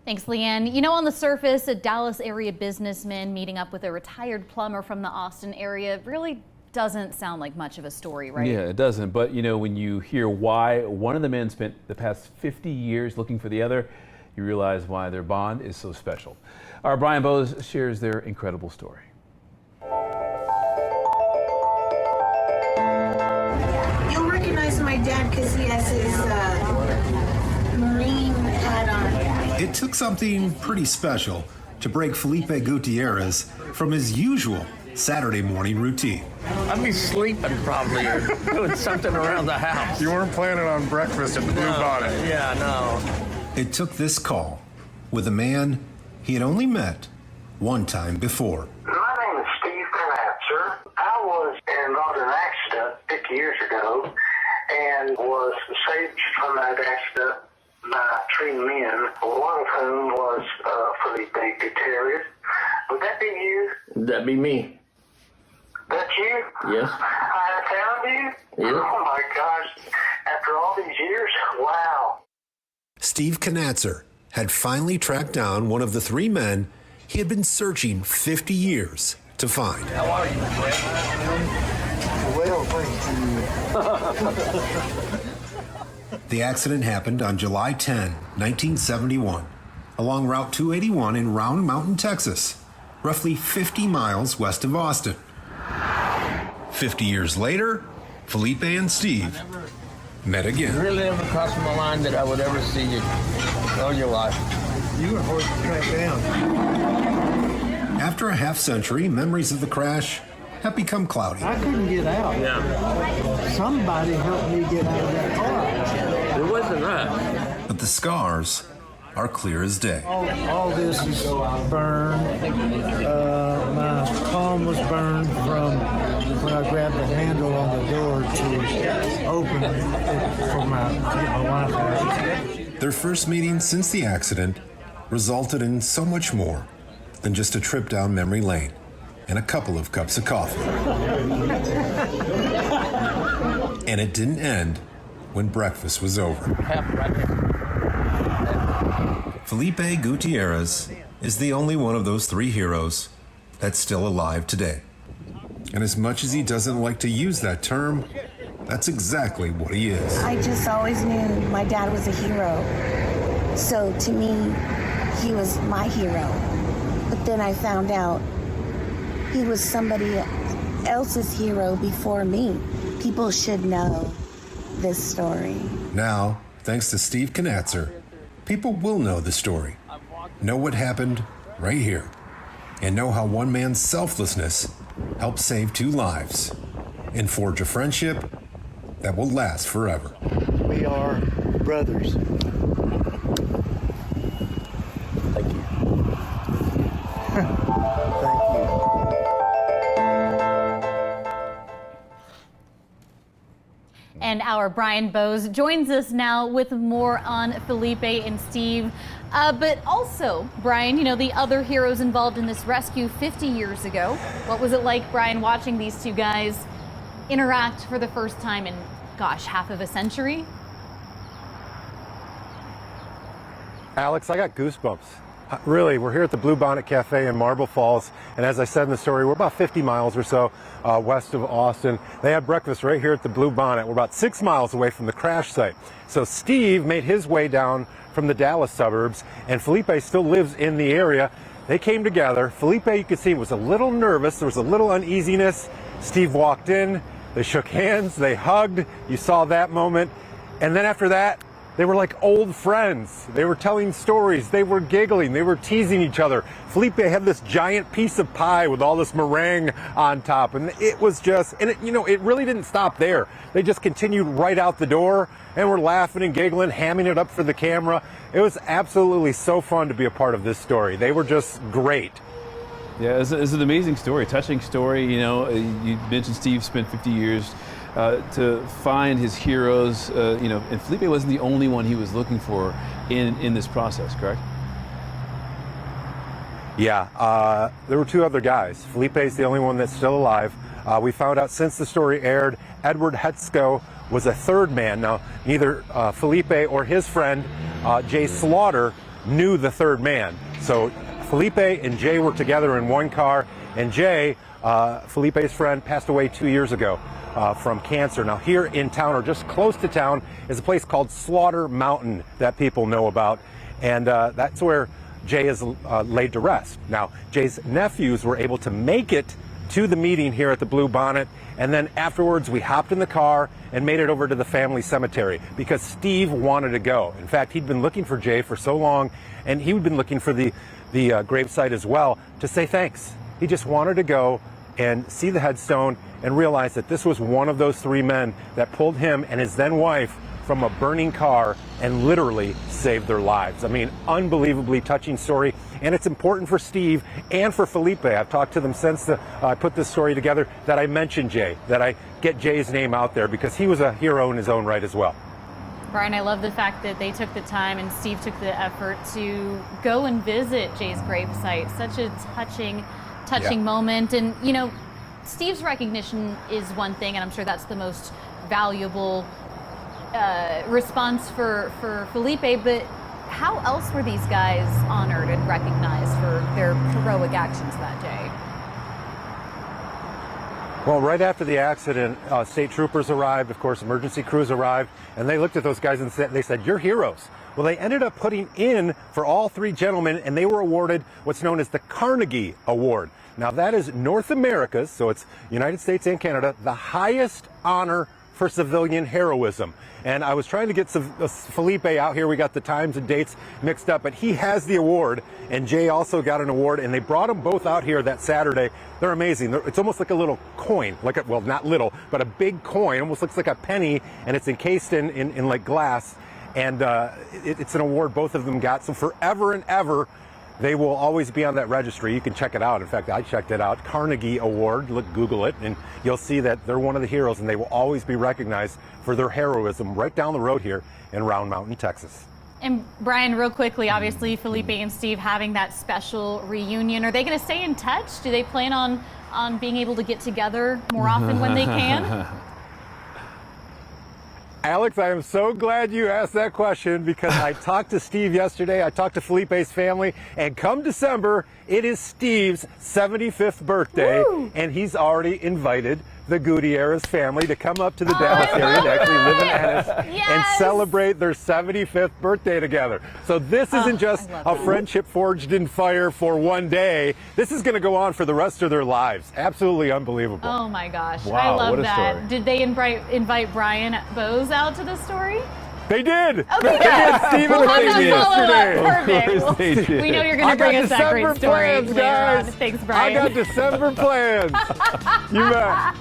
Thanks, Leanne. You know, on the surface, a Dallas area businessman meeting up with a retired plumber from the Austin area really doesn't sound like much of a story, right? Yeah, it doesn't. But, you know, when you hear why one of the men spent the past 50 years looking for the other, you realize why their bond is so special. Our Brian Bowes shares their incredible story. You'll recognize my dad because he has his Marine hat on. It took something pretty special to break Felipe Gutierrez from his usual Saturday morning routine. I'd be sleeping probably or doing something around the house. You weren't planning on breakfast at the Blue Bonnet. Yeah, no. It took this call with a man he had only met one time before. My name is Steve Knapser. I was involved in an accident 50 years ago and was saved from that accident by three men, one of whom was Felipe Gutierrez. Would that be you? That'd be me. That's you? Yes. I found you? Yeah. Oh my gosh. After all these years? Wow. Steve Knapser had finally tracked down one of the three men he had been searching 50 years to find. How are you, Well, thank you. The accident happened on July 10, 1971, along Route 281 in Round Mountain, Texas, roughly 50 miles west of Austin. 50 years later, Felipe and Steve met again. It really never crossed my mind that I would ever see you all your life. You were hard to track down. After a half century, memories of the crash have become cloudy. I couldn't get out. Yeah. Somebody helped me get out of that car. It wasn't us. But the scars are clear as day. All this is burned. My palm was burned from when I grabbed the handle on the door to open it for to get my wife out. Their first meeting since the accident resulted in so much more than just a trip down memory lane and a couple of cups of coffee. And it didn't end when breakfast was over. Happened right there. Felipe Gutierrez is the only one of those three heroes that's still alive today. And as much as he doesn't like to use that term, that's exactly what he is. I just always knew my dad was a hero. So to me, he was my hero. But then I found out he was somebody else's hero before me. People should know this story. Now, thanks to Steve Knapser, people will know the story, know what happened right here, and know how one man's selflessness helped save two lives and forge a friendship that will last forever. We are brothers. Thank you. Thank you. And our Brian Bowes joins us now with more on Felipe and Steve. But also, Brian, you know, the other heroes involved in this rescue 50 years ago. What was it like, Brian, watching these two guys interact for the first time in, gosh, half of a century? Alex, I got goosebumps. Really, we're here at the Blue Bonnet Cafe in Marble Falls, and as I said in the story, we're about 50 miles or so west of Austin. They had breakfast right here at the Blue Bonnet. We're about 6 miles away from the crash site. So Steve made his way down from the Dallas suburbs, and Felipe still lives in the area. They came together. Felipe, you could see, was a little nervous. There was a little uneasiness. Steve walked in. They shook hands. They hugged. You saw that moment. And then after that, they were like old friends. They were telling stories. They were giggling. They were teasing each other. Felipe had this giant piece of pie with all this meringue on top. And it was just, and it, you know, it really didn't stop there. They just continued right out the door and were laughing and giggling, hamming it up for the camera. It was absolutely so fun to be a part of this story. They were just great. Yeah, it's an amazing story, touching story. You know, you mentioned Steve spent 50 years to find his heroes, you know, and Felipe wasn't the only one he was looking for in this process, correct? Yeah, there were two other guys. Felipe's the only one that's still alive. We found out since the story aired, Edward Hetzko was a third man. Now, neither Felipe or his friend, Jay Slaughter, knew the third man. So Felipe and Jay were together in one car, and Jay, Felipe's friend, passed away 2 years ago from cancer. Now here in town, or just close to town, is a place called Slaughter Mountain that people know about, and that's where Jay is laid to rest. Now, Jay's nephews were able to make it to the meeting here at the Blue Bonnet, and then afterwards we hopped in the car and made it over to the family cemetery because Steve wanted to go. In fact, he'd been looking for Jay for so long, and he'd been looking for the gravesite as well to say thanks. He just wanted to go and see the headstone and realize that this was one of those three men that pulled him and his then wife from a burning car and literally saved their lives. I mean, unbelievably touching story, and it's important for Steve and for Felipe. I've talked to them since I put this story together that I mentioned Jay, that I get Jay's name out there because he was a hero in his own right as well. Brian, I love the fact that they took the time and Steve took the effort to go and visit Jay's gravesite. Such a touching moment. And, you know, Steve's recognition is one thing, and I'm sure that's the most valuable response for Felipe, but how else were these guys honored and recognized for their heroic actions that day? Well, right after the accident, state troopers arrived, of course, emergency crews arrived, and they looked at those guys and they said, "You're heroes." Well, they ended up putting in for all three gentlemen, and they were awarded what's known as the Carnegie Award. Now, that is North America's, so it's United States and Canada, the highest honor for civilian heroism. And I was trying to get Felipe out here. We got the times and dates mixed up, but he has the award, and Jay also got an award, and they brought them both out here that Saturday. They're amazing. It's almost like a little coin, well, not little, but a big coin. Almost looks like a penny, and it's encased in like glass. And it's an award both of them got. So forever and ever, they will always be on that registry. You can check it out. In fact, I checked it out. Carnegie Award. Google it, and you'll see that they're one of the heroes, and they will always be recognized for their heroism right down the road here in Round Mountain, Texas. And Brian, real quickly, obviously Felipe and Steve having that special reunion. Are they going to stay in touch? Do they plan on being able to get together more often when they can? Alex, I am so glad you asked that question because I talked to Steve yesterday. I talked to Felipe's family, and come December, it is Steve's 75th birthday. Woo! And he's already invited the Gutierrez family to come up to the Dallas area to actually live in Ennis and celebrate their 75th birthday together. So this isn't just a friendship forged in fire for one day. This is going to go on for the rest of their lives. Absolutely unbelievable. Oh my gosh. Wow, I love what a that. story. Did they invite Brian Bose out to the story? They did. Okay, They did. Steve we'll have and that Ray follow-up. yesterday. Perfect. Of course they did. We know you're going to bring us that great story Plans, later on. guys. Thanks, Brian. I got December plans. You bet.